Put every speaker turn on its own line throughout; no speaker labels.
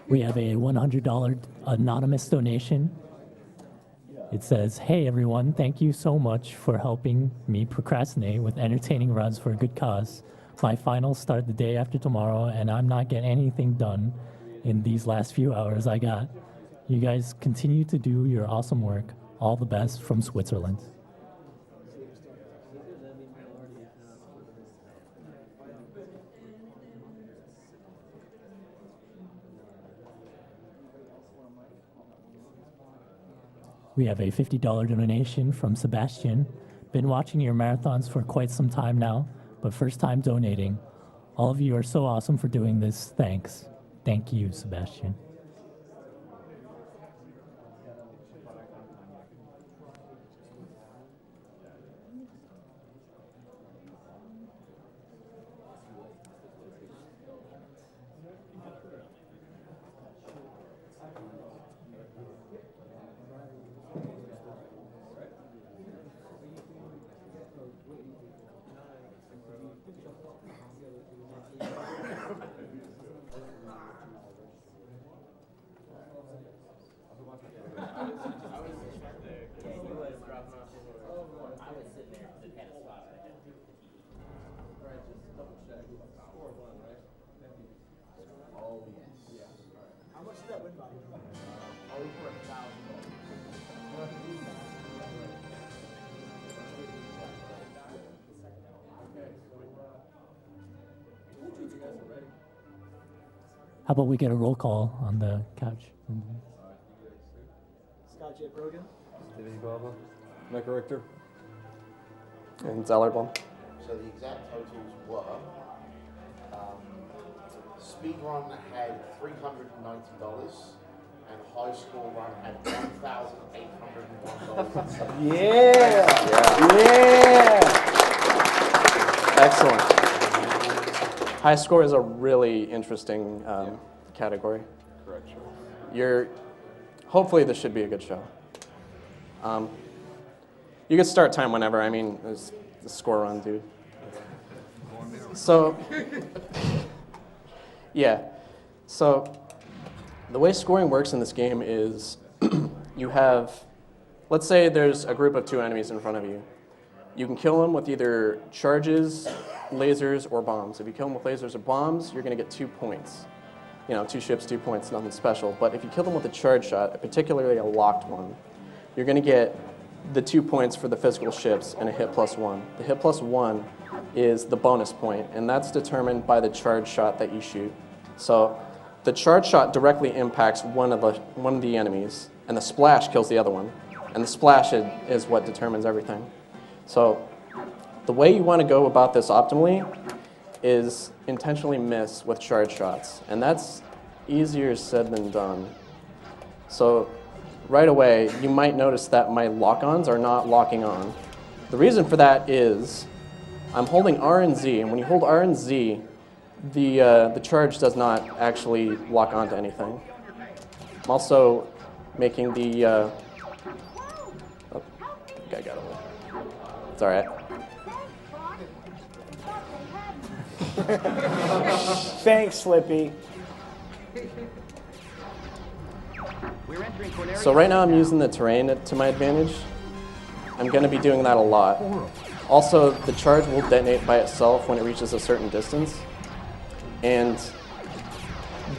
We have a $100 anonymous donation. It says, "Hey everyone, thank you so much for helping me procrastinate with entertaining runs for a good cause. My finals start the day after tomorrow, and I'm not getting anything done in these last few hours I got. You guys continue to do your awesome work. All the best from Switzerland." We have a $50 donation from Sebastian. "Been watching your marathons for quite some time now, but first time donating. All of you are so awesome for doing this. Thanks." Thank you, Sebastian. How about we get a roll call on the couch?
Scott J. Brogan.
Stevie Baba. Nick Richter.
And Zellerbomb.
So the exact totals were, speed run had $390 and high score run had $1,801.
Yeah.
Excellent. High score is a really interesting category.
Correct, sure.
Hopefully this should be a good show. You can start time whenever. I mean, there's the score run, dude. So, yeah. So, the way scoring works in this game is you have, let's say there's a group of 2 enemies in front of you. You can kill them with either charges, lasers, or bombs. If you kill them with lasers or bombs, you're going to get 2 points. 2 ships, 2 points, nothing special. But if you kill them with a charge shot, particularly a locked one, you're going to get the 2 points for the physical ships and a hit +1. The hit +1 is the bonus point, and that's determined by the charge shot that you shoot. So the charge shot directly impacts one of the enemies, and the splash kills the other one. And the splash is what determines everything. So the way you want to go about this optimally is intentionally miss with charge shots, and that's easier said than done. So right away, you might notice that my lock-ons are not locking on. The reason for that is I'm holding R and Z, and when you hold R and Z, the charge does not actually lock onto anything. I'm also making the... oh, I think I got away. It's all right.
Thanks, Slippy.
So right now I'm using the terrain to my advantage. I'm going to be doing that a lot. Also, the charge will detonate by itself when it reaches a certain distance. And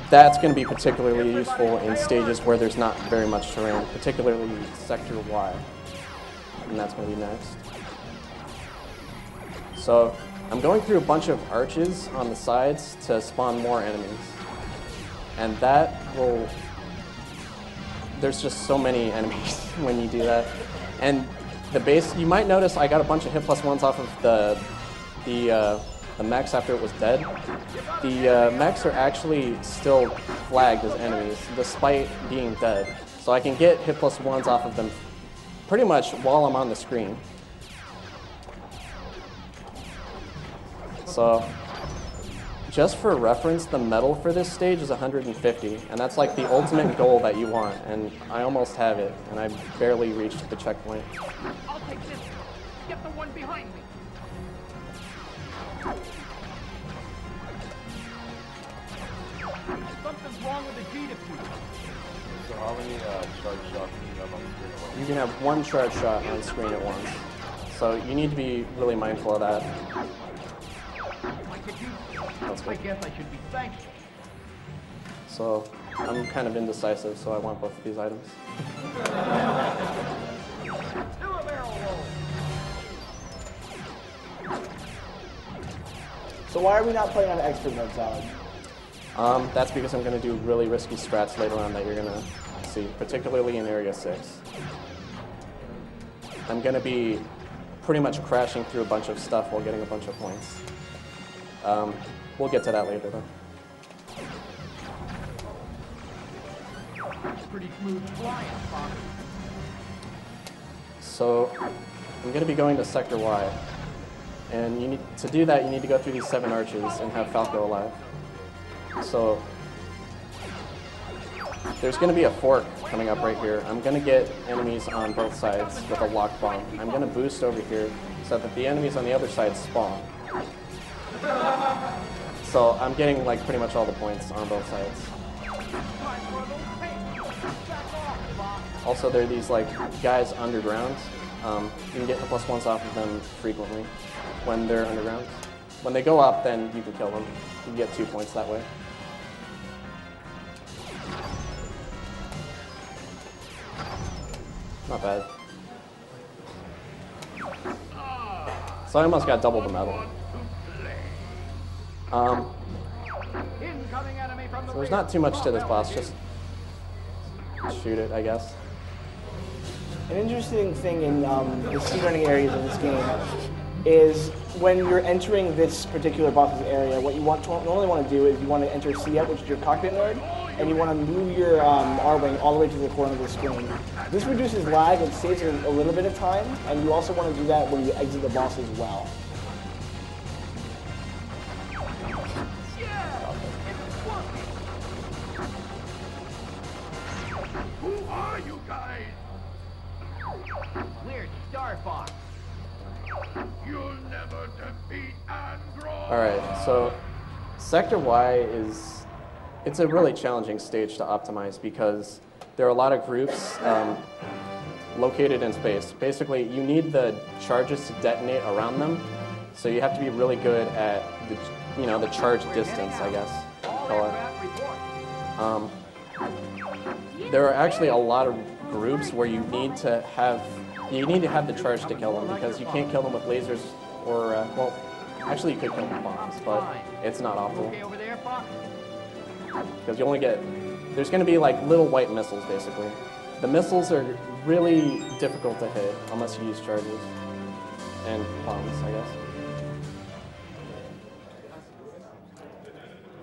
that's going to be particularly useful in stages where there's not very much terrain, particularly Sector Y. And that's going to be next. So I'm going through a bunch of arches on the sides to spawn more enemies. And that will... There's just so many enemies when you do that. And the base, you might notice I got a bunch of hit +1s off of the mechs after it was dead. The mechs are actually still flagged as enemies, despite being dead. So I can get hit +1s off of them pretty much while I'm on the screen. So, just for reference, the medal for this stage is 150, and that's like the ultimate goal that you want, and I almost have it, and I barely reached the checkpoint.
I'll take this. Get the one behind me. Something's wrong with the G diffuser?
So how many charge shots do you have on the screen at once?
You can have one charge shot on screen at once. So you need to be really mindful of that.
I could use
That's
I
good.
guess I should be thankful.
So I'm kind of indecisive, so I want both of these items.
Do a barrel roll.
So why are we not playing on expert mode, Salad?
That's because I'm going to do really risky strats later on that you're going to see, particularly in Area 6. I'm going to be pretty much crashing through a bunch of stuff while getting a bunch of points. We'll get to that later, though.
Pretty smooth flying, Fox.
So I'm going to be going to Sector Y. And you need to do that, you need to go through these 7 arches and have Falco alive. So there's going to be a fork coming up right here. I'm going to get enemies on both sides with a lock bomb. I'm going to boost over here so that the enemies on the other side spawn. So I'm getting like pretty much all the points on both sides.
Time for a little paint. Back off, Fox.
Also, there are these like guys underground. You can get the +1s off of them frequently when they're underground. When they go up, then you can kill them. You can get 2 points that way. Not bad. So I almost got double the medal.
Incoming enemy from the
So there's
rear.
not too much to this boss, just shoot it, I guess.
An interesting thing in the speedrunning areas of this game is when you're entering this particular boss's area, what you normally want to do is you want to enter CF, which is your cockpit mode, and you want to move your R-wing all the way to the corner of the screen. This reduces lag and saves you a little bit of time, and you also want to do that when you exit the boss as well.
Yeah, it's working. Who are you guys? We're Star Fox. You'll never defeat Android.
Alright, so Sector Y it's a really challenging stage to optimize because there are a lot of groups located in space. Basically, you need the charges to detonate around them, so you have to be really good at the charge distance, I guess you
All
call it.
aircraft report.
There are actually a lot of groups where you need to have the charge to kill them because you can't kill them with lasers or well, actually you could kill them with bombs, but it's not optimal
Okay, over there, Fox.
because you only get there's going to be like little white missiles basically. The missiles are really difficult to hit unless you use charges and bombs, I guess.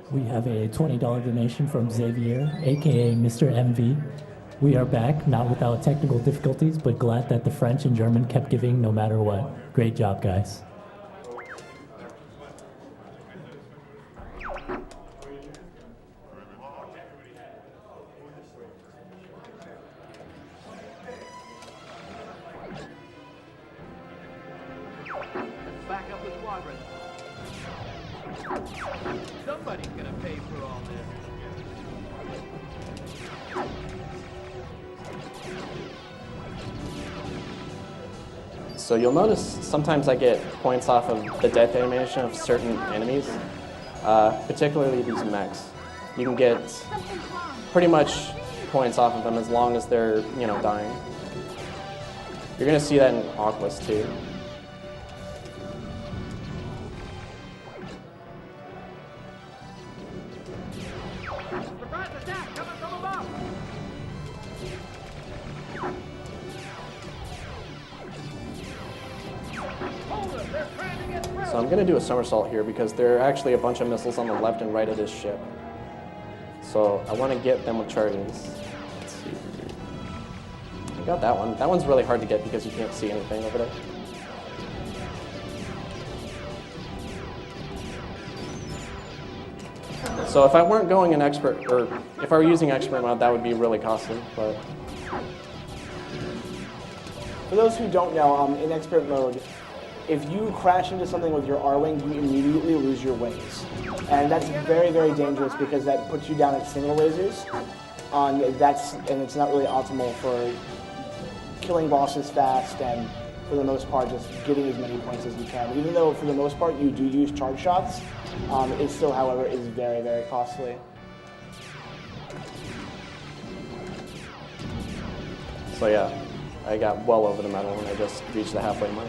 We have a $20 donation from Xavier, aka Mr. MV. We are back, not without technical difficulties, but glad that the French and German kept giving no matter what. Great job, guys.
Back up the squadron. Somebody's gonna pay for all this.
So you'll notice sometimes I get points off of the death animation of certain enemies, particularly these mechs. You can get pretty much points off of them as long as they're, dying. You're gonna see that in Aquas too.
Surprise attack coming from above. Hold it, they're trying to get through.
So I'm gonna do a somersault here because there are actually a bunch of missiles on the left and right of this ship. So I wanna get them with charges. Let's see. I got that one. That one's really hard to get because you can't see anything over there. So if I weren't going in expert, or if I were using expert mode, that would be really costly, but
For those who don't know, in expert mode, if you crash into something with your R-Wing, you immediately lose your wings. And that's very, very dangerous because that puts you down at single lasers. And it's not really optimal for killing bosses fast and, for the most part, just getting as many points as you can. Even though, for the most part, you do use charge shots, it still, however, is very, very costly.
So yeah, I got well over the medal when I just reached the halfway mark.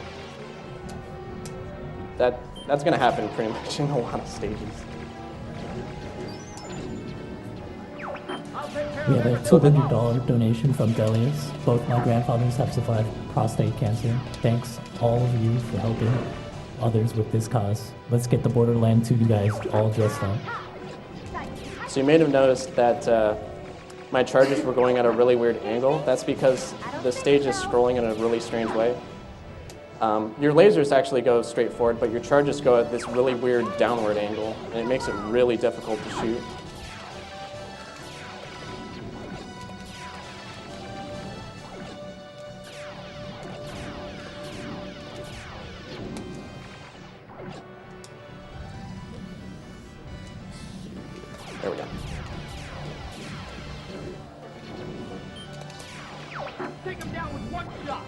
That's gonna happen pretty much in a lot of stages.
We have a $200 donation from Delius. Both my grandfathers have survived prostate cancer. Thanks all of you for helping others with this cause. Let's get the Borderland 2 guys all dressed up.
So you may have noticed that my charges were going at a really weird angle. That's because the stage is scrolling in a really strange way. Your lasers actually go straight forward, but your charges go at this really weird downward angle, and it makes it really difficult to shoot. There we go.
Take him down with one shot.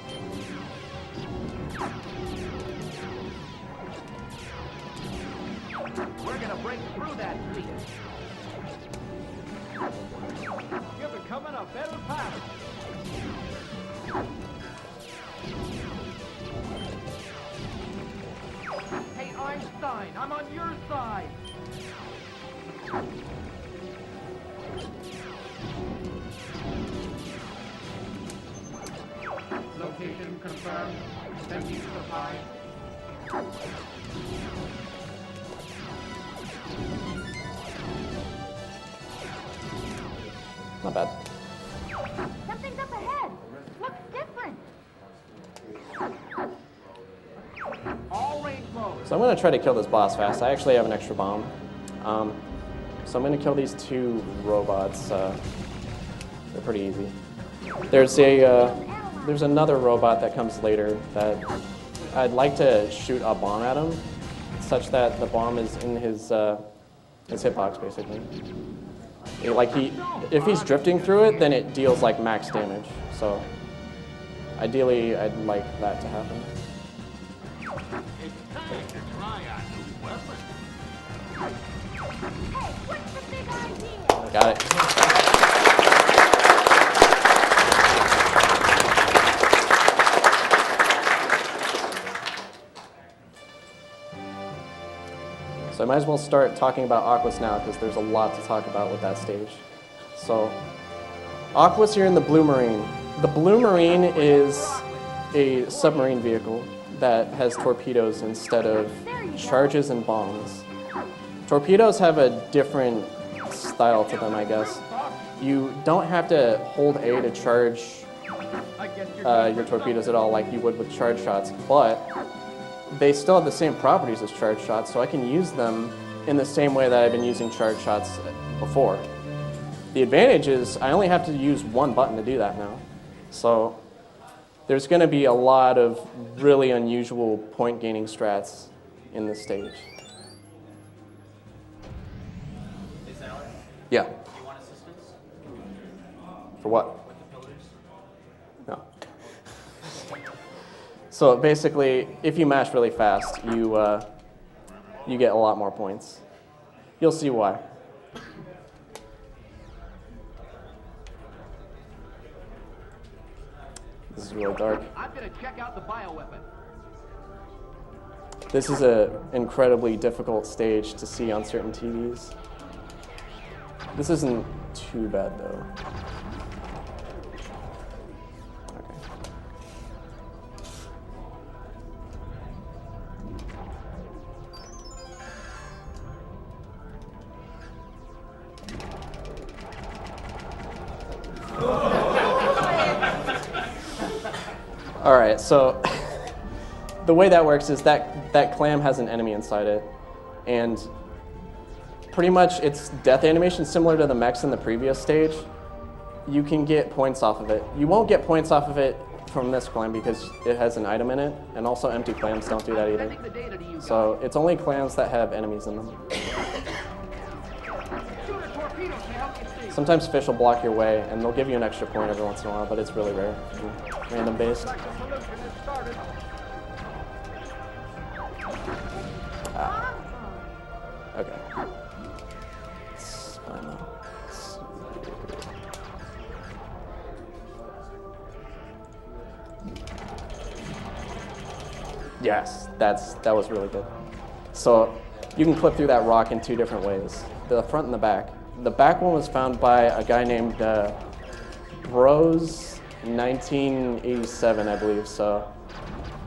We're gonna break through that fleet. You're becoming a better pilot. Hey, Einstein, I'm on your side. Location confirmed. Thank you for flying.
Not bad.
Something's up ahead. Looks different.
All range mode.
So I'm going to try to kill this boss fast. I actually have an extra bomb. So I'm going to kill these two robots. They're pretty easy. There's another robot that comes later that I'd like to shoot a bomb at him, such that the bomb is in his hitbox, basically. If he's drifting through it, then it deals like max damage. So ideally, I'd like that to happen.
It's time to try a new weapon.
Hey, what's the big idea?
Got it. So I might as well start talking about Aquas now because there's a lot to talk about with that stage. So Aquas here in the Blue Marine. The Blue Marine is a submarine vehicle that has torpedoes instead of charges and bombs. Torpedoes have a different style to them, I guess. You don't have to hold A to charge your torpedoes at all like you would with charge shots, but they still have the same properties as charge shots, so I can use them in the same way that I've been using charge shots before. The advantage is I only have to use one button to do that now. So there's going to be a lot of really unusual point gaining strats in this stage.
Hey, Sailor,
Yeah.
do you want assistance
For what?
with the pillars?
No. So basically, if you mash really fast, you get a lot more points. You'll see why. This is really dark.
I'm gonna check out the bioweapon.
This is an incredibly difficult stage to see on certain TVs. This isn't too bad though. Okay. All right, so the way that works is that clam has an enemy inside it, and pretty much its death animation similar to the mechs in the previous stage. You can get points off of it. You won't get points off of it from this clam because it has an item in it, and also empty clams don't do that either.
Sending the data to you guys.
So it's only clams that have enemies in them.
Shoot a torpedo to help you see.
Sometimes fish will block your way, and they'll give you an extra point every once in a while, but it's really rare. Random based.
Like the solution is started.
Okay. It's fine though. Yes, that was really good. So you can clip through that rock in two different ways, the front and the back. The back one was found by a guy named Bros 1987, I believe. So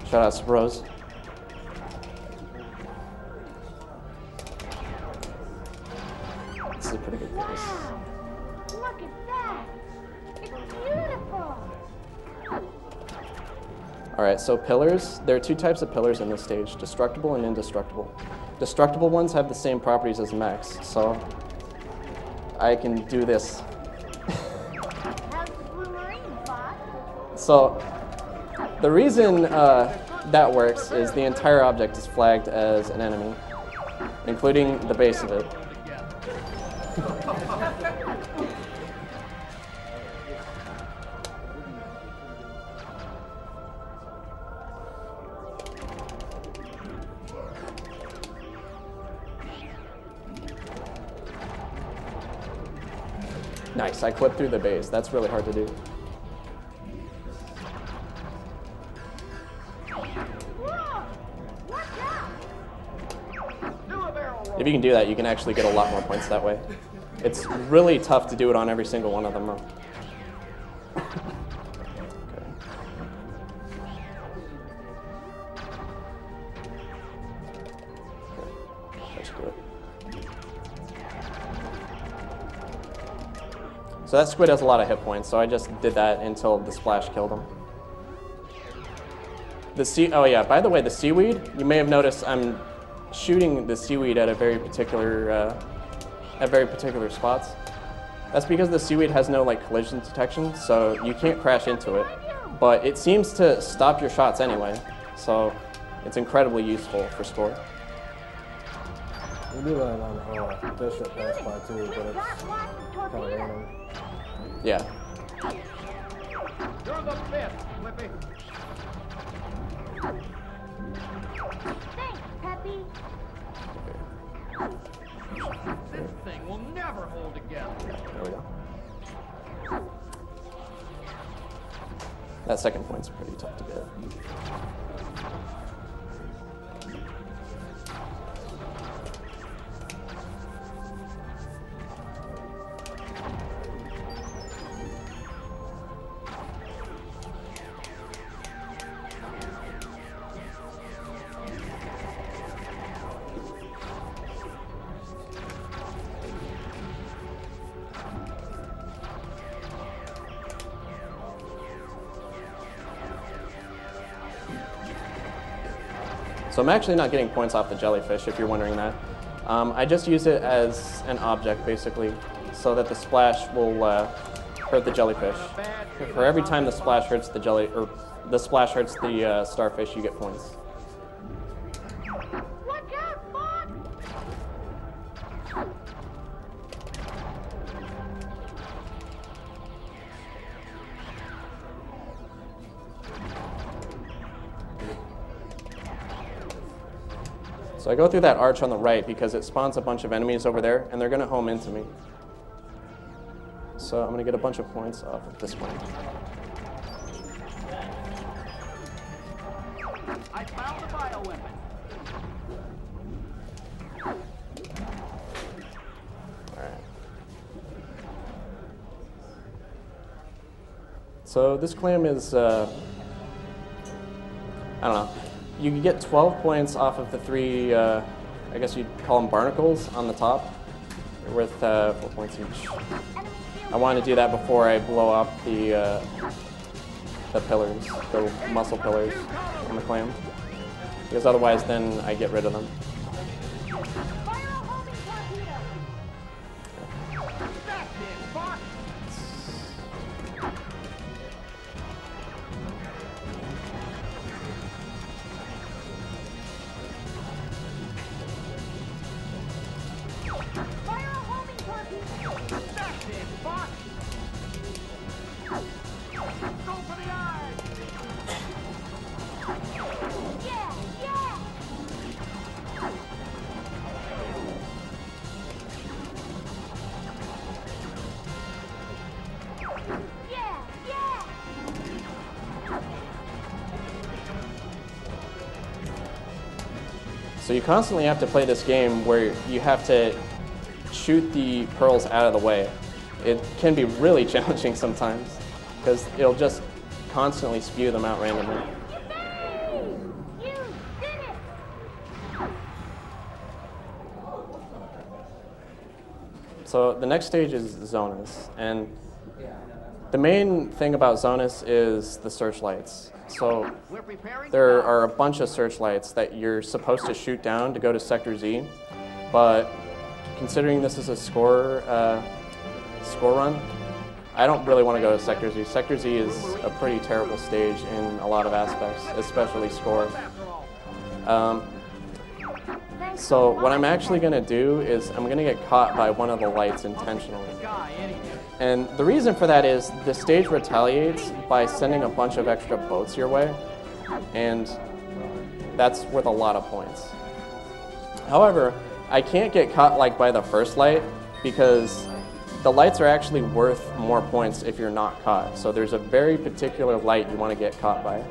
shout out to Bros. This is a pretty good place.
Wow! Look at that! It's beautiful!
All right, so pillars. There are two types of pillars in this stage, destructible and indestructible. Destructible ones have the same properties as mechs, so I can do this.
How's the blue marine, Fox?
So the reason that works is the entire object is flagged as an enemy, including the base of it. Nice, I clipped through the base. That's really hard to do.
Whoa! Watch out!
Do a barrel roll.
If you can do that, you can actually get a lot more points that way. It's really tough to do it on every single one of them, though. Okay. That should do it. So that squid has a lot of hit points, so I just did that until the splash killed him. Oh yeah, by the way, the seaweed, you may have noticed I'm shooting the seaweed at very particular spots. That's because the seaweed has no like collision detection, so you can't crash into it. But it seems to stop your shots anyway, so it's incredibly useful for score.
We do that on Bishop pass by too,
We
but
got
it's
lots of
kind of
torpedoes.
random.
Yeah.
You're the best, Flippy.
Thanks, Peppy.
This thing will never hold together.
There we go. That second point's pretty tough to get. So I'm actually not getting points off the jellyfish, if you're wondering that. I just use it as an object, basically, so that the splash will hurt the jellyfish. For every time the splash hurts the starfish, you get points.
Watch out, Fox!
So I go through that arch on the right because it spawns a bunch of enemies over there, and they're going to home into me. So I'm going to get a bunch of points off of this one.
I found the bioweapon.
Alright. So this clam is, I don't know. You can get 12 points off of the three, I guess you'd call them barnacles on the top. They're worth 4 points each. I want to do that before I blow up the pillars, the muscle pillars on the clam. Because otherwise then I get rid of them.
Fire a homing torpedo!
That's it, Fox. Go for the eye!
Yeah, yeah. Yeah, yeah.
So you constantly have to play this game where you have to shoot the pearls out of the way. It can be really challenging sometimes because it'll just constantly spew them out randomly.
You did it.
So the next stage is Zonus, and the main thing about Zonus is the searchlights. So
We're preparing.
there are a bunch of searchlights that you're supposed to shoot down to go to Sector Z, but considering this is a score run, I don't really want to go to Sector Z. Sector Z is a pretty terrible stage in a lot of aspects, especially score. So what I'm actually going to do is I'm going to get caught by one of the lights intentionally. And the reason for that is the stage retaliates by sending a bunch of extra boats your way, and that's worth a lot of points. However, I can't get caught like by the first light because the lights are actually worth more points if you're not caught. So there's a very particular light you want to get caught by.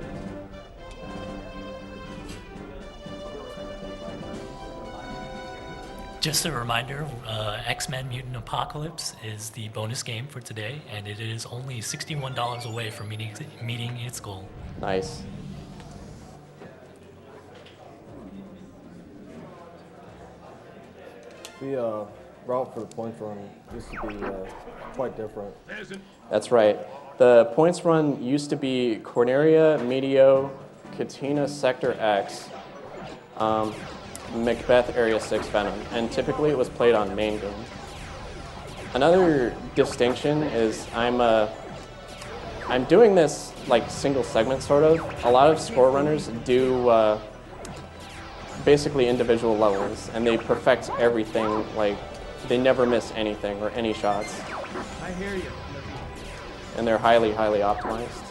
Just a reminder, X-Men Mutant Apocalypse is the bonus game for today, and it is only $61 away from meeting its goal.
Nice.
The route for the points run used to be quite different.
That's right. The points run used to be Corneria, Medio, Katina, Sector X, Macbeth, Area 6, Venom, and typically it was played on main game. Another distinction is I'm doing this like single segment sort of. A lot of score runners do basically individual levels, and they perfect everything. Like they never miss anything or any shots.
I hear you.
And they're highly, highly optimized.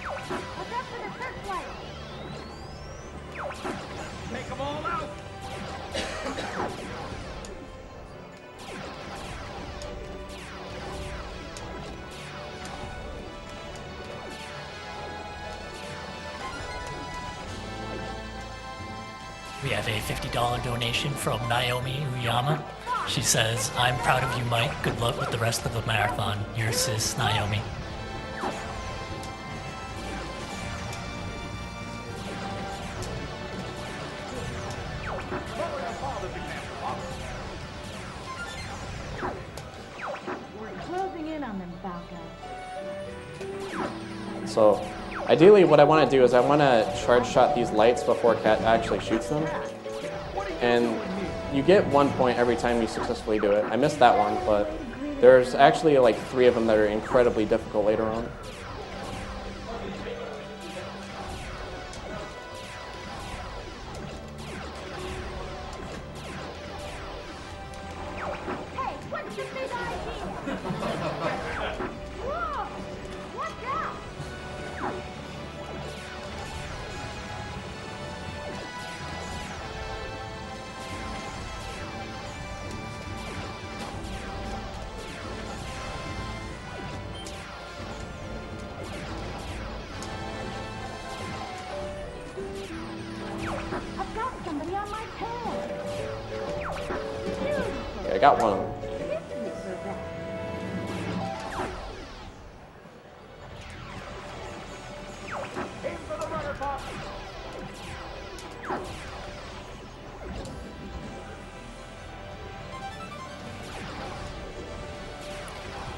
Look out for the searchlight.
Take them all out.
We have a $50 donation from Naomi Uyama. She says, "I'm proud of you, Mike. Good luck with the rest of the marathon. Your sis, Naomi."
We're closing in on them, Falco.
So ideally what I want to do is I want to charge shot these lights before Cat actually shoots them. And you get 1 point every time you successfully do it. I missed that one, but there's actually like 3 of them that are incredibly difficult later on.
Hey, what's the big idea? Whoa! Watch out! I've got somebody on my tail.
Okay, I got one of them.
Aim for the rudder, Bob.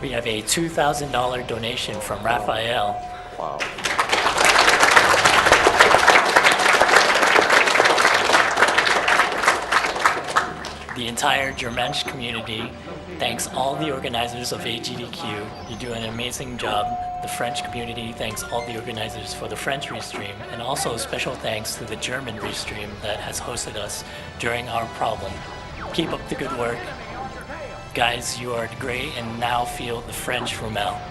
We have a $2,000 donation from Raphael.
Wow.
The entire Germensch community thanks all the organizers of AGDQ. You do an amazing job. The French community thanks all the organizers for the French restream, and also special thanks to the German restream that has hosted us during our problem. Keep up the good work. Guys, you are great, and now feel the French Roumel.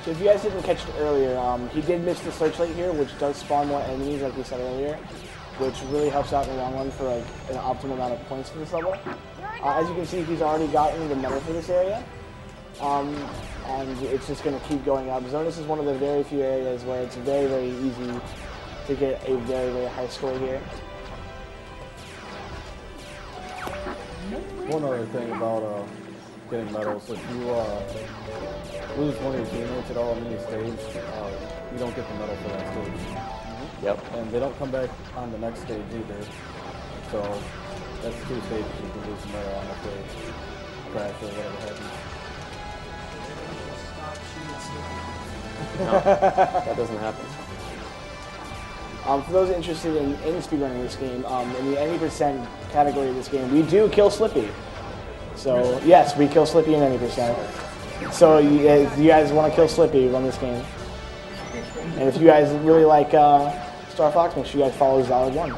So if you guys didn't catch it earlier, he did miss the searchlight here, which does spawn more enemies, like we said earlier, which really helps out in the long run for like an optimal amount of points for this level. As you can see, he's already gotten the medal for this area, and it's just going to keep going up. Zonus is one of the very few areas where it's very, very easy to get a very, very high score here.
One other thing about getting medals, if you lose one of your teammates at all on any stage, you don't get the medal for that stage.
Yep.
And they don't come back on the next stage either. So that's 2 stages you can lose the medal on if they crash or whatever happens.
No, that doesn't happen.
For those interested in speedrunning this game, in the any percent category of this game, we do kill Slippy. So yes, we kill Slippy in any percent. So if you guys want to kill Slippy, run this game. And if you guys really like Star Fox, make sure you guys follow Zalad1.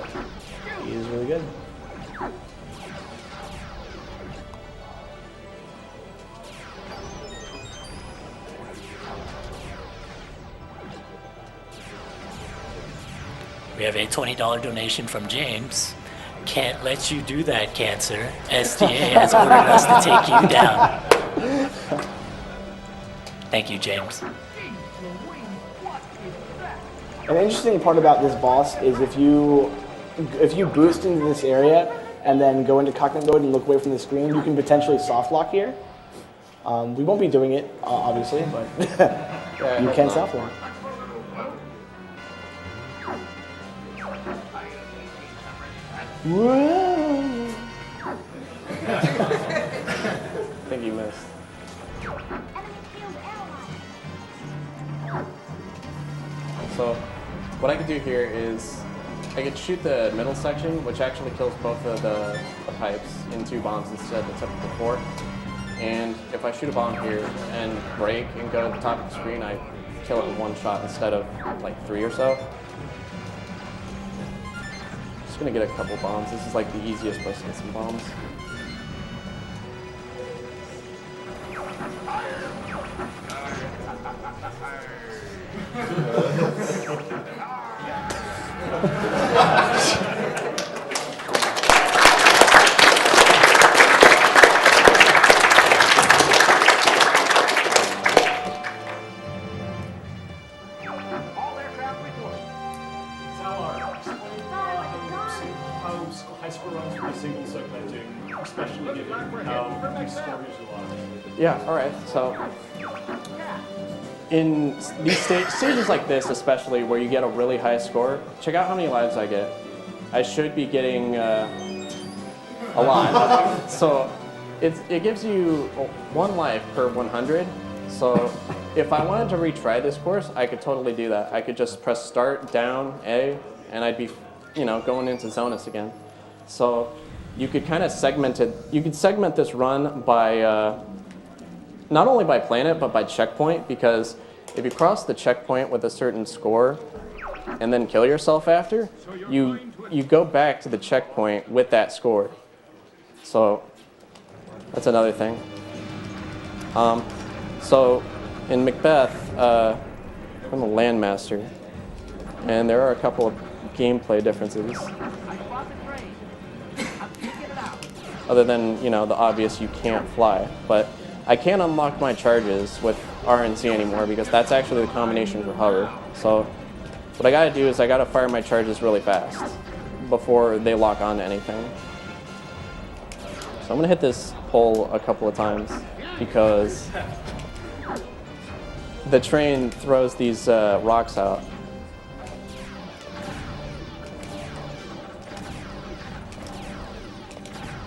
He is really good.
We have a $20 donation from James. Can't let you do that, Cancer. STA has ordered us to take you down. Thank you, James.
An interesting part about this boss is if you boost into this area and then go into cockpit mode and look away from the screen, you can potentially soft lock here. We won't be doing it, obviously, but you can soft lock.
I think you missed. So what I could do here is I could shoot the middle section, which actually kills both of the pipes in 2 bombs instead of the typical 4. And if I shoot a bomb here and break and go to the top of the screen, I kill it with 1 shot instead of like 3 or so. Just gonna get a couple bombs. This is like the easiest place to get some bombs.
All aircraft report.
Zalar, explain how high score runs for the single segmenting, especially given how these scores are.
Yeah, alright, so in these stages like this especially, where you get a really high score, check out how many lives I get. I should be getting a lot. So it gives you 1 life per 100. So if I wanted to retry this course, I could totally do that. I could just press start, down, A, and I'd be, going into Zonus again. So you could kind of segment it. You could segment this run by not only by planet, but by checkpoint, because if you cross the checkpoint with a certain score and then kill yourself after, you go back to the checkpoint with that score. So that's another thing. So in Macbeth, I'm a landmaster, and there are a couple of gameplay differences. Other than, the obvious you can't fly. But I can't unlock my charges with RNC anymore because that's actually the combination for hover. So what I gotta do is I gotta fire my charges really fast before they lock on to anything. So I'm gonna hit this pole a couple of times because the train throws these rocks out.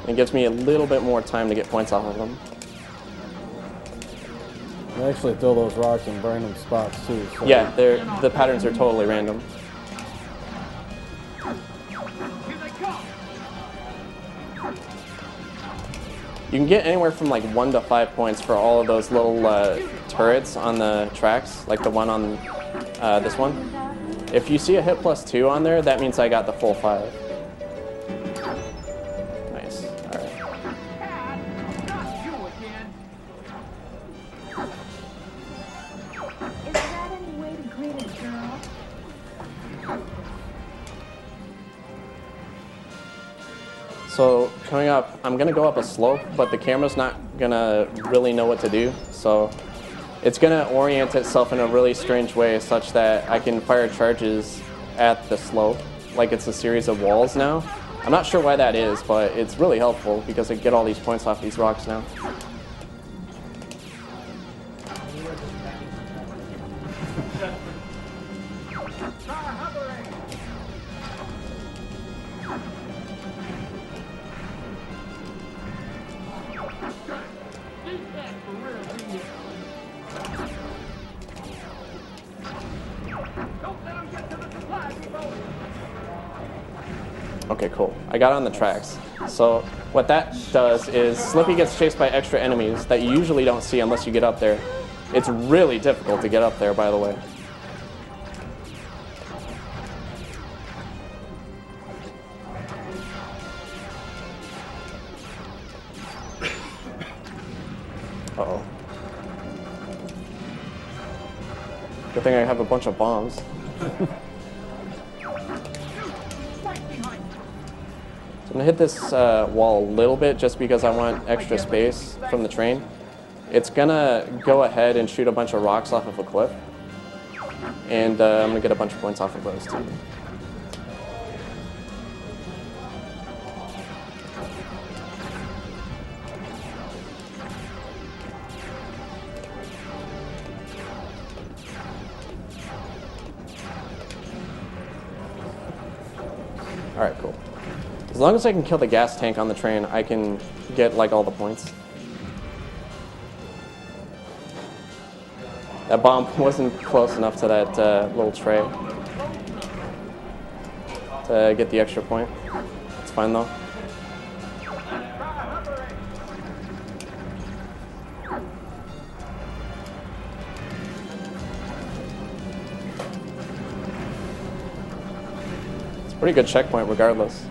It gives me a little bit more time to get points off of them.
They actually throw those rocks in random spots too. So
Yeah, the patterns are totally random. You can get anywhere from like 1 to 5 points for all of those little turrets on the tracks, like the one on this one. If you see a hit +2 on there, that means I got the full 5. Nice. All right.
Not you again.
Is that any way to greet a girl?
So coming up, I'm gonna go up a slope, but the camera's not gonna really know what to do. So it's gonna orient itself in a really strange way such that I can fire charges at the slope, like it's a series of walls now. I'm not sure why that is, but it's really helpful because I get all these points off these rocks now. Okay, cool. I got on the tracks. So what that does is Slippy gets chased by extra enemies that you usually don't see unless you get up there. It's really difficult to get up there, by the way. Uh-oh. Good thing I have a bunch of bombs. I'm gonna hit this wall a little bit just because I want extra space from the train. It's gonna go ahead and shoot a bunch of rocks off of a cliff. And I'm gonna get a bunch of points off of those too. All right, cool. As long as I can kill the gas tank on the train, I can get like all the points. That bomb wasn't close enough to that little tray to get the extra point. It's fine though. It's a pretty good checkpoint regardless.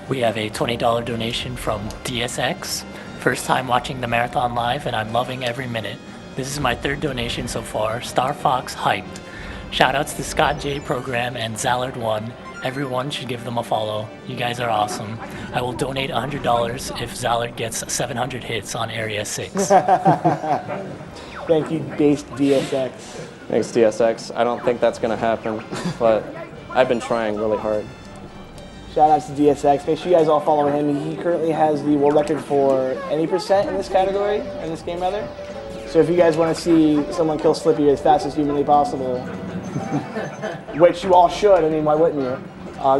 We have a $20 donation from DSX. First time watching the marathon live, and I'm loving every minute. This is my 3rd donation so far. Star Fox hype. Shoutouts to Scott J Program and Zallard1. Everyone should give them a follow. You guys are awesome. I will donate $100 if Zallard gets 700 hits on Area 6.
Thank you, Based DSX.
Thanks, DSX. I don't think that's gonna happen, but I've been trying really hard.
Shout out to DSX. Make sure you guys all follow him. He currently has the world record for any percent in this category, in this game rather. So if you guys want to see someone kill Slippy as fast as humanly possible, which you all should, I mean, why wouldn't you?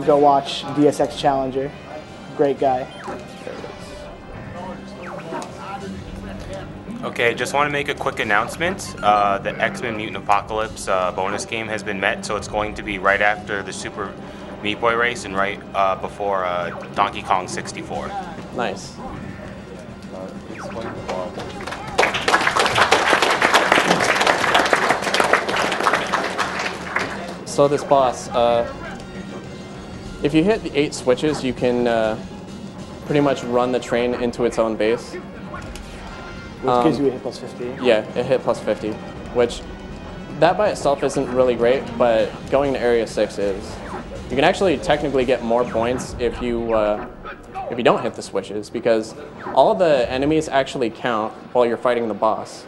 Go watch DSX Challenger. Great guy.
Okay, just want to make a quick announcement. The X-Men Mutant Apocalypse bonus game has been met, so it's going to be right after the Super Meat Boy race and right before Donkey Kong 64.
Nice.
Explain the bomb.
So this boss, if you hit the 8 switches, you can pretty much run the train into its own base.
Which gives you a hit plus 50.
Yeah, a hit plus 50, which that by itself isn't really great, but going to Area 6 is. You can actually technically get more points if you don't hit the switches, because all the enemies actually count while you're fighting the boss.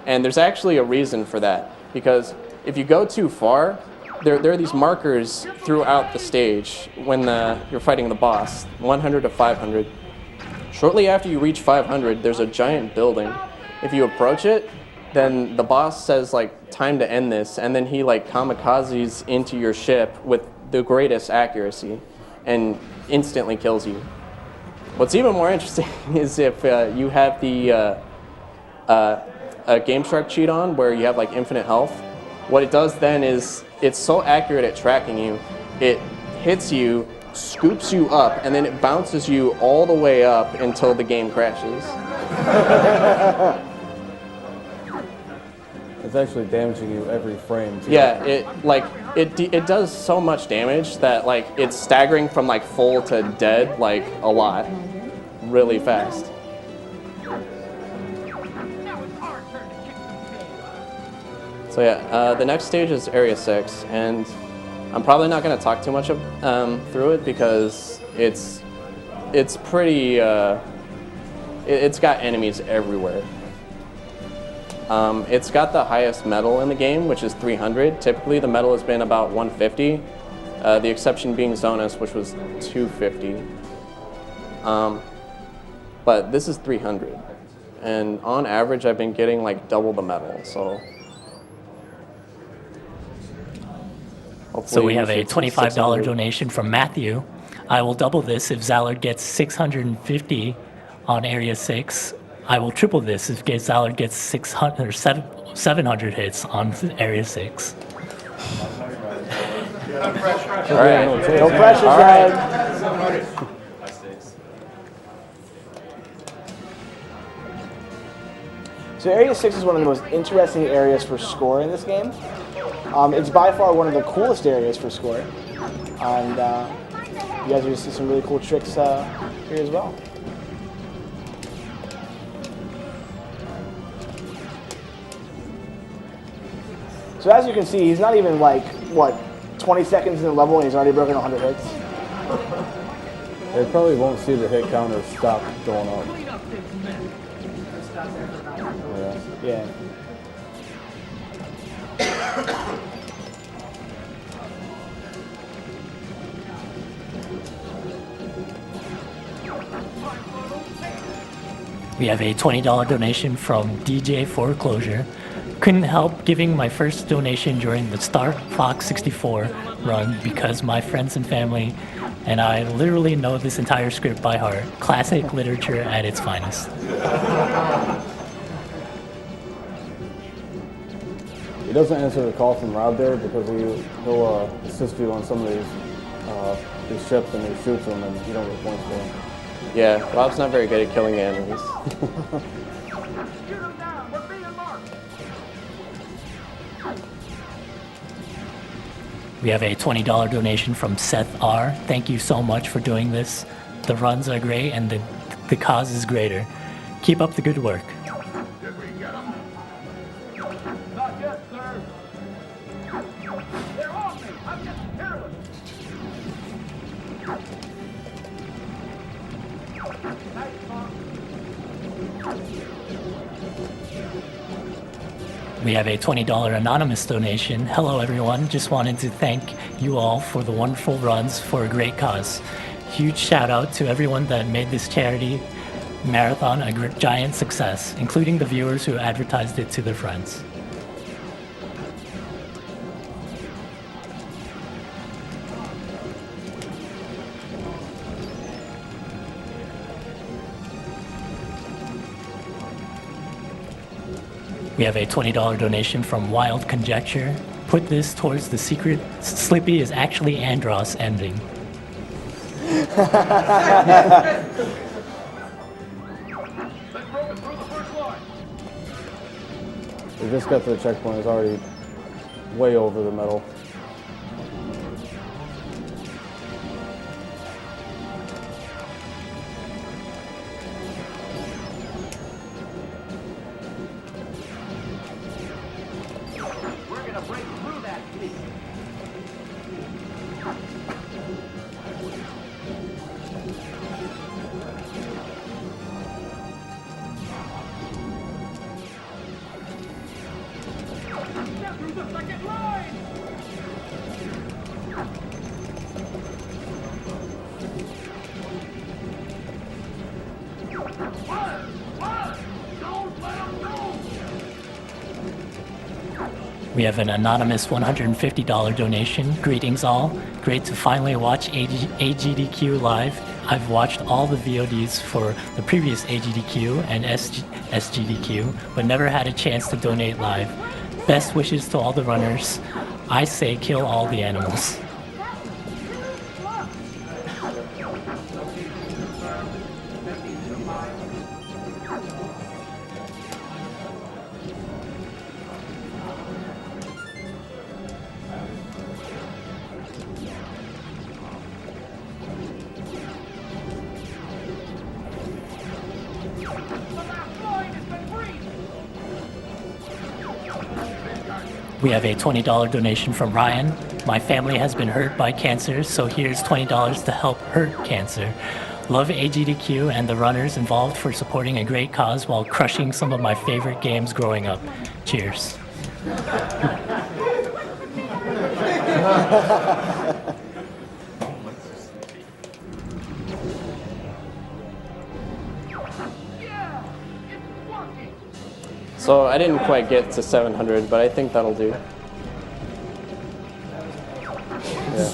And there's actually a reason for that, because if you go too far, there are these markers throughout the stage when you're fighting the boss, 100 to 500. Shortly after you reach 500, there's a giant building. If you approach it, then the boss says like, time to end this, and then he like kamikazes into your ship with the greatest accuracy and instantly kills you. What's even more interesting is if you have the Game Shark cheat on where you have like infinite health. What it does then is it's so accurate at tracking you, it hits you scoops you up, and then it bounces you all the way up until the game crashes.
It's actually damaging you every frame. Too.
Yeah, it does so much damage that like it's staggering from like full to dead like a lot, really fast. So yeah, the next stage is Area 6, and I'm probably not going to talk too much through it because it's pretty. It's got enemies everywhere. It's got the highest medal in the game, which is 300. Typically, the medal has been about 150. The exception being Zonus, which was 250. But this is 300, and on average, I've been getting like double the medal. So.
So we have a $25 donation from Matthew. I will double this if Zallard gets 650 on Area 6. I will triple this if Zallard gets 600 or 700 hits on Area 6.
No pressure.
All right.
No pressure,
All
Zallard.
right.
So Area 6 is one of the most interesting areas for score in this game. It's by far one of the coolest areas for score. And you guys are going to see some really cool tricks here as well. So as you can see, he's not even like, what, 20 seconds in the level and he's already broken 100 hits.
They probably won't see the hit counter stop going up.
Yeah.
We have a $20 donation from DJ Foreclosure. Couldn't help giving my first donation during the Star Fox 64 run because my friends and family and I literally know this entire script by heart. Classic literature at its finest.
He doesn't answer the call from Rob there because he'll assist you on some of these ships and he shoots them and you don't get points for him.
Yeah, Rob's not very good at killing enemies.
We have a $20 donation from Seth R. Thank you so much for doing this. The runs are great and the cause is greater. Keep up the good work.
Did we get them? Not yet, sir. They're on me. I'm just careless.
We have a $20 anonymous donation. Hello everyone, just wanted to thank you all for the wonderful runs for a great cause. Huge shout out to everyone that made this charity marathon a giant success, including the viewers who advertised it to their friends. We have a $20 donation from Wild Conjecture. Put this towards the secret Slippy is actually Andros ending.
We just got to the checkpoint. It's already way over the medal. We have an anonymous $150 donation. Greetings all. Great to finally watch AGDQ live. I've watched all the VODs for the previous AGDQ and SGDQ, but never had a chance to donate live. Best wishes to all the runners. I say kill all the animals.
We have a $20 donation from Ryan. My family has been hurt by cancer, so here's $20 to help hurt cancer. Love AGDQ and the runners involved for supporting a great cause while crushing some of my favorite games growing up. Cheers.
So I didn't quite get to 700, but I think that'll do. Yeah.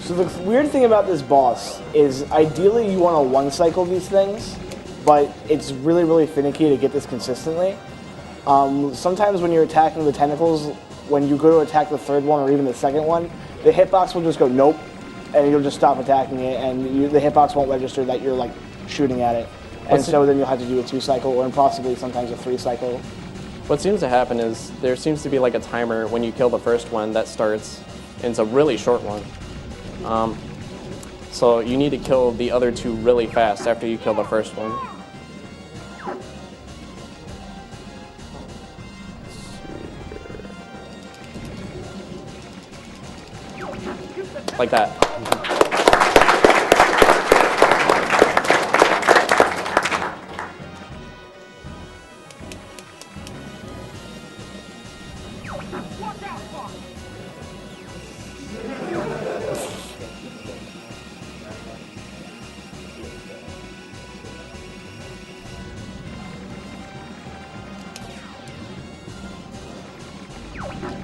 So the weird thing about this boss is ideally you want to one-cycle these things, but it's really, really finicky to get this consistently. Sometimes when you're attacking the tentacles, when you go to attack the third one or even the second one, the hitbox will just go nope, and you'll just stop attacking it, and the hitbox won't register that you're like shooting at it. And so then you'll have to do a 2-cycle or possibly sometimes a 3-cycle.
What seems to happen is there seems to be like a timer when you kill the first one that starts, and it's a really short one. So you need to kill the other two really fast after you kill the first one. Like that.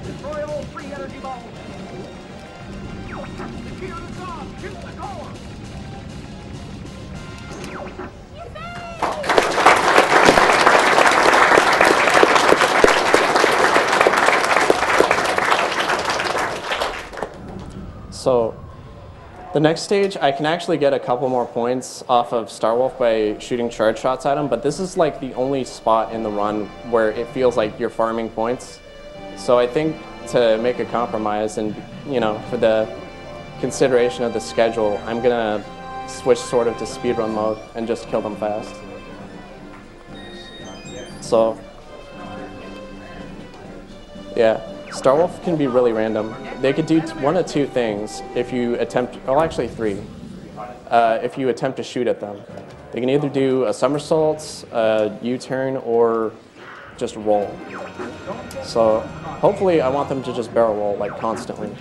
Destroy all 3 energy balls. The key to the top. Shoot the core.
So the next stage, I can actually get a couple more points off of Starwolf by shooting charge shots at him, but this is like the only spot in the run where it feels like you're farming points. So I think to make a compromise and, you know, for the consideration of the schedule, I'm gonna switch sort of to speedrun mode and just kill them fast. So, yeah, Starwolf can be really random. They could do one of two things if you attempt, well actually 3, if you attempt to shoot at them. They can either do a somersault, a U-turn, or just roll. So hopefully I want them to just barrel roll like constantly.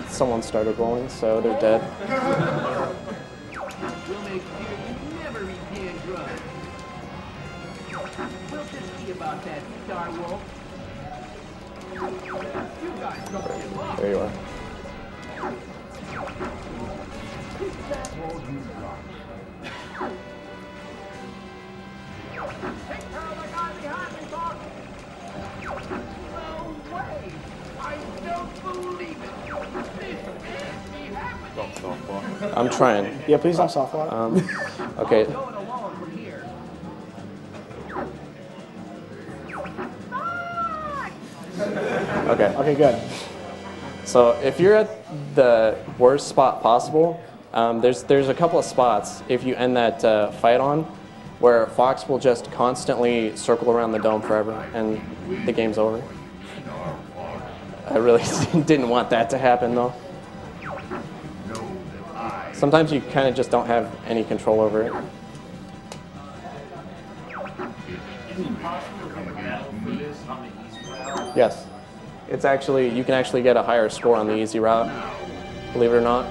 Someone started rolling, so they're dead.
We'll make sure you never eat canned drugs. We'll just see about that, Starwolf. You guys don't give up.
There you are.
Take care of the guy behind me, boss. No way. I don't believe it. This can't be happening.
I'm trying.
Yeah, please don't softlock.
Okay.
Going along from here.
Okay.
Okay, good.
So if you're at the worst spot possible, there's a couple of spots if you end that fight on where Fox will just constantly circle around the dome forever and the game's over. I really didn't want that to happen though. Sometimes you kind of just don't have any control over it. Yes. It's actually, you can actually get a higher score on the easy route, believe it or not.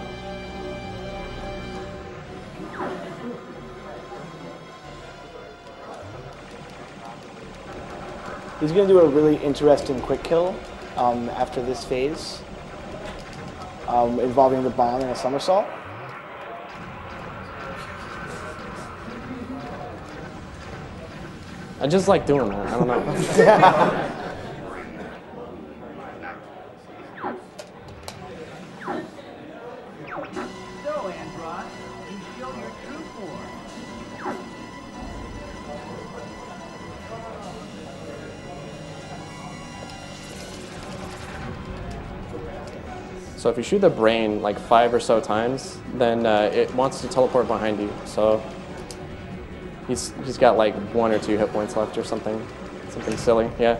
He's going to do a really interesting quick kill after this phase, involving the bomb and a somersault.
I just like doing that, I don't know.
So, Andross, you show your true form.
So if you shoot the brain like 5 or so times, then it wants to teleport behind you. So he's got like 1 or 2 hit points left or something silly. Yeah.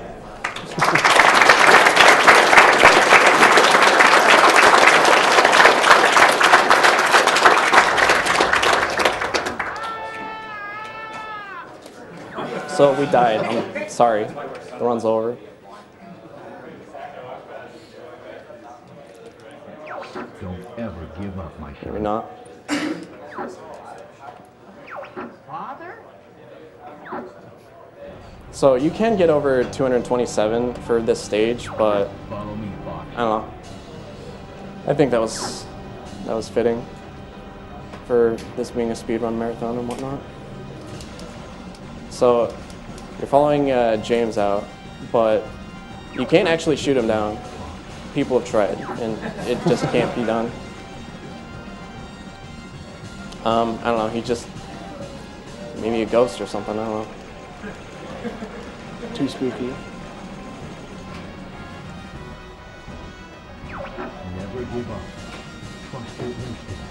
So we died. I'm sorry. The run's over.
Don't ever give up, my
Maybe not.
father.
So you can get over 227 for this stage, but
Follow me, boss.
I don't know. I think that was fitting for this being a speedrun marathon and whatnot. So you're following James out, but you can't actually shoot him down. People have tried, and it just can't be done. I don't know. He just maybe a ghost or something. I don't know.
Too spooky.
Never give up. Trust your instincts.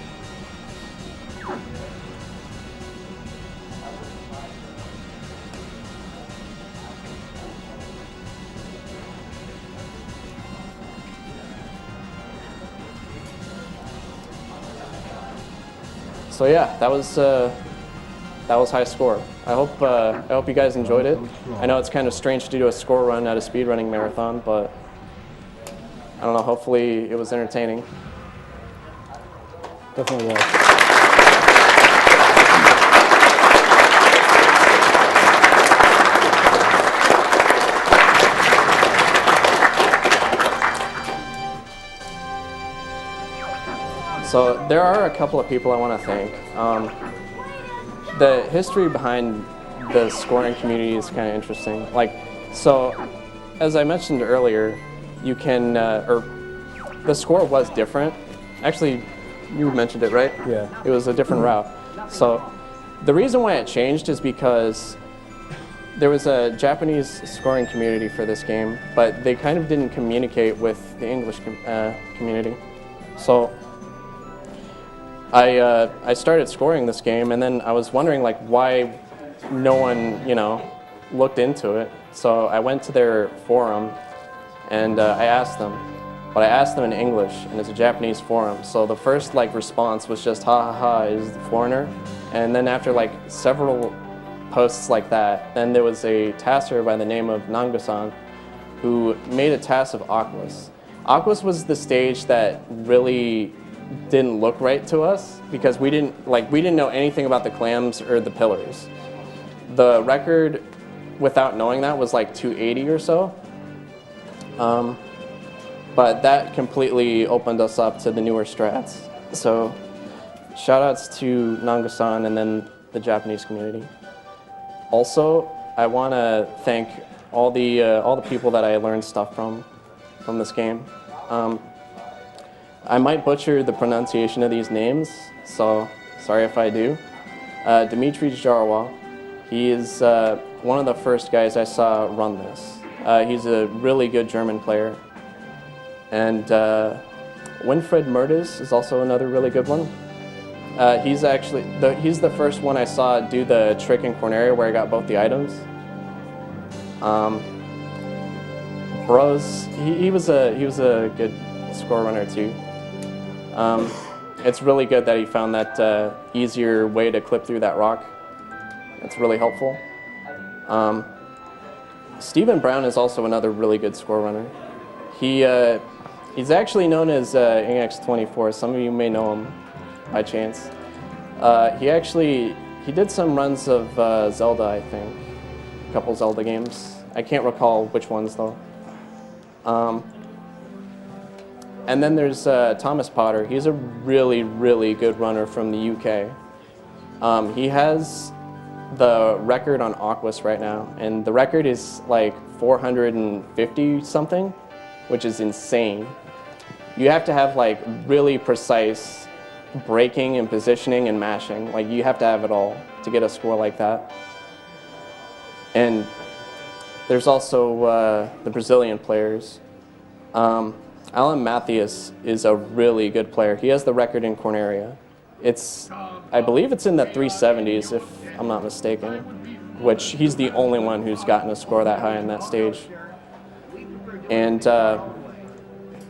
So yeah, that was high score. I hope you guys enjoyed it. I know it's kind of strange to do a score run at a speedrunning marathon, but I don't know. Hopefully, it was entertaining.
Definitely was.
So there are a couple of people I want to thank. The history behind the scoring community is kind of interesting. Like, so as I mentioned earlier, you can, or the score was different. Actually, you mentioned it, right?
Yeah.
It was a different route. So the reason why it changed is because there was a Japanese scoring community for this game, but they kind of didn't communicate with the English community. So I started scoring this game, and then I was wondering like why no one, looked into it. So I went to their forum, and I asked them, but I asked them in English, and it's a Japanese forum. So the first response was just ha ha ha, is the foreigner, and then after several posts like that, then there was a tasser by the name of Nango-san who made a task of Aquas. Aquas was the stage that really didn't look right to us because we didn't know anything about the clams or the pillars. The record without knowing that was like 280 or so. But that completely opened us up to the newer strats. So shout outs to Nango-san and then the Japanese community. Also, I want to thank all the people that I learned stuff from this game. I might butcher the pronunciation of these names, so sorry if I do. Dmitry Jarwa, he is one of the first guys I saw run this. He's a really good German player. And Winfried Mertes is also another really good one. He's the first one I saw do the trick in Corneria where I got both the items. Bros, he was a good score runner too. It's really good that he found that easier way to clip through that rock. It's really helpful. Stephen Brown is also another really good score runner. He's actually known as Ingex24. Some of you may know him by chance. He did some runs of Zelda, I think. A couple Zelda games. I can't recall which ones though. And then there's Thomas Potter. He's a really, really good runner from the UK. He has the record on Aquas right now, and the record is like 450 something, which is insane. You have to have like really precise braking and positioning and mashing. Like you have to have it all to get a score like that. And there's also the Brazilian players. Alan Matthews is a really good player. He has the record in Corneria. I believe it's in the 370s, if I'm not mistaken, which he's the only one who's gotten a score that high in that stage. And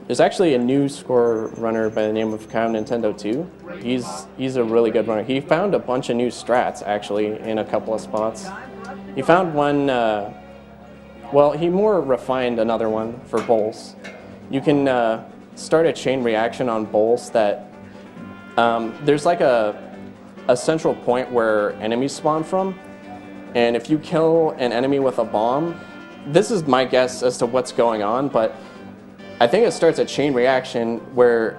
there's actually a new score runner by the name of Kyle Nintendo 2. He's a really good runner. He found a bunch of new strats, actually, in a couple of spots. He found one, well, he more refined another one for bowls. You can start a chain reaction on bowls that there's like a central point where enemies spawn from, and if you kill an enemy with a bomb, this is my guess as to what's going on, but I think it starts a chain reaction where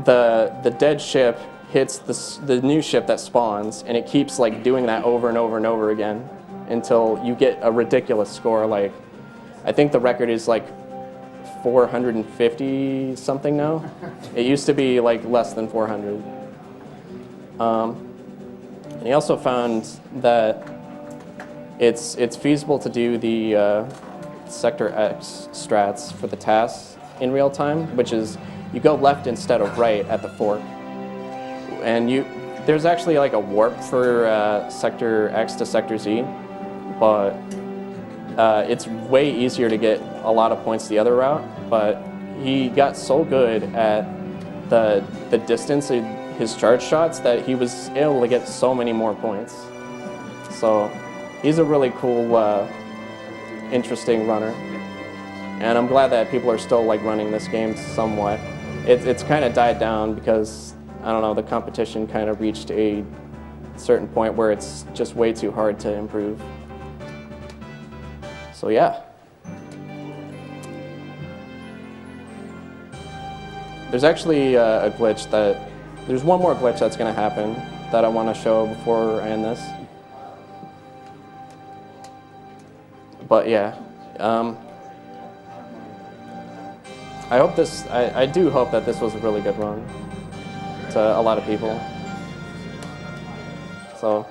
the dead ship hits the new ship that spawns, and it keeps like doing that over and over and over again until you get a ridiculous score. Like, I think the record is like 450 something now. It used to be like less than 400. And he also found that it's feasible to do the Sector X strats for the tasks in real time, which is you go left instead of right at the fork. And there's actually like a warp for Sector X to Sector Z, but it's way easier to get a lot of points the other route. But he got so good at the distance of his charge shots that he was able to get so many more points. So he's a really cool, interesting runner. And I'm glad that people are still like running this game somewhat. It's kind of died down because, I don't know, the competition kind of reached a certain point where it's just way too hard to improve. So yeah. There's actually a glitch there's one more glitch that's going to happen that I want to show before I end this. But yeah, I do hope that this was a really good run to a lot of people. So.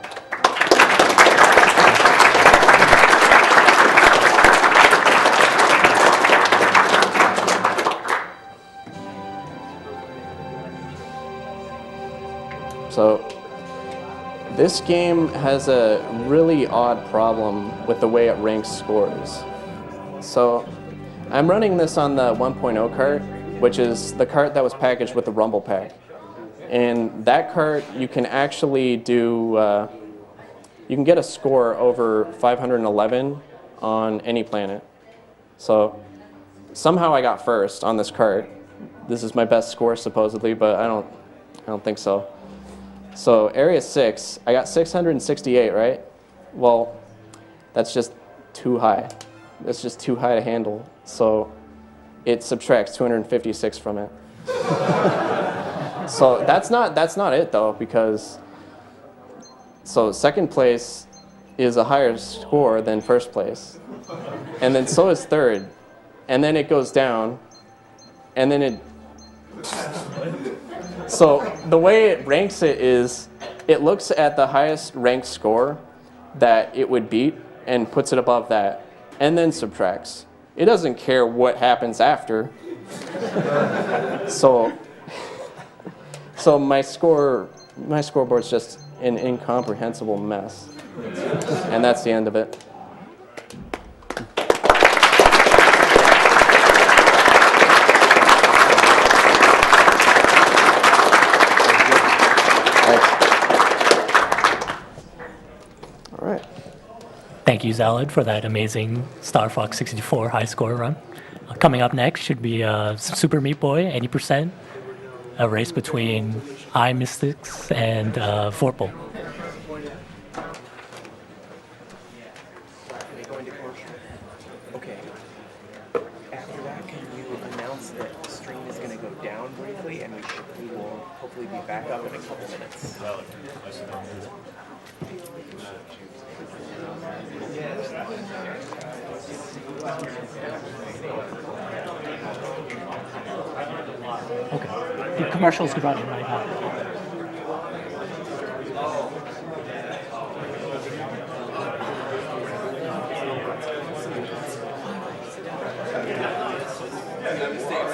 So this game has a really odd problem with the way it ranks scores. So I'm running this on the 1.0 cart, which is the cart that was packaged with the Rumble Pack. And that cart, you can actually do, you can get a score over 511 on any planet. So somehow I got first on this cart. This is my best score supposedly, but I don't think so. So Area 6, I got 668, right? Well, that's just too high. That's just too high to handle. So it subtracts 256 from it. So that's not it though, because so second place is a higher score than first place. And then so is third. And then it goes down. And then it So the way it ranks it is, it looks at the highest ranked score that it would beat and puts it above that, and then subtracts. It doesn't care what happens after. So my scoreboard's just an incomprehensible mess. And that's the end of it.
Thank you, Zalid, for that amazing Star Fox 64 high score run. Coming up next should be Super Meat Boy, 80%, a race between iMystics and Vorpal.
Okay. After that, can you announce that the stream is going to go down briefly, and we will hopefully be back up in a couple minutes.
Okay. The commercial's running right now.
Stay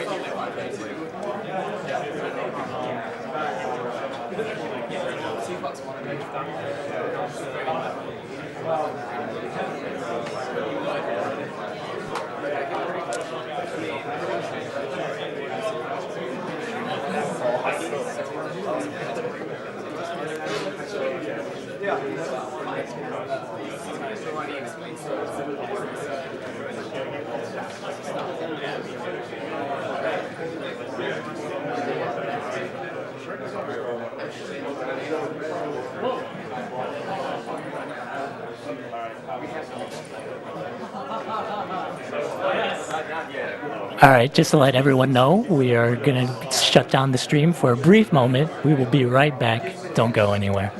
All right, just to let everyone know, we are going to shut down the stream for a brief moment. We will be right back. Don't go anywhere.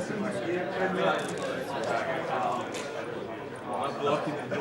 Blocking the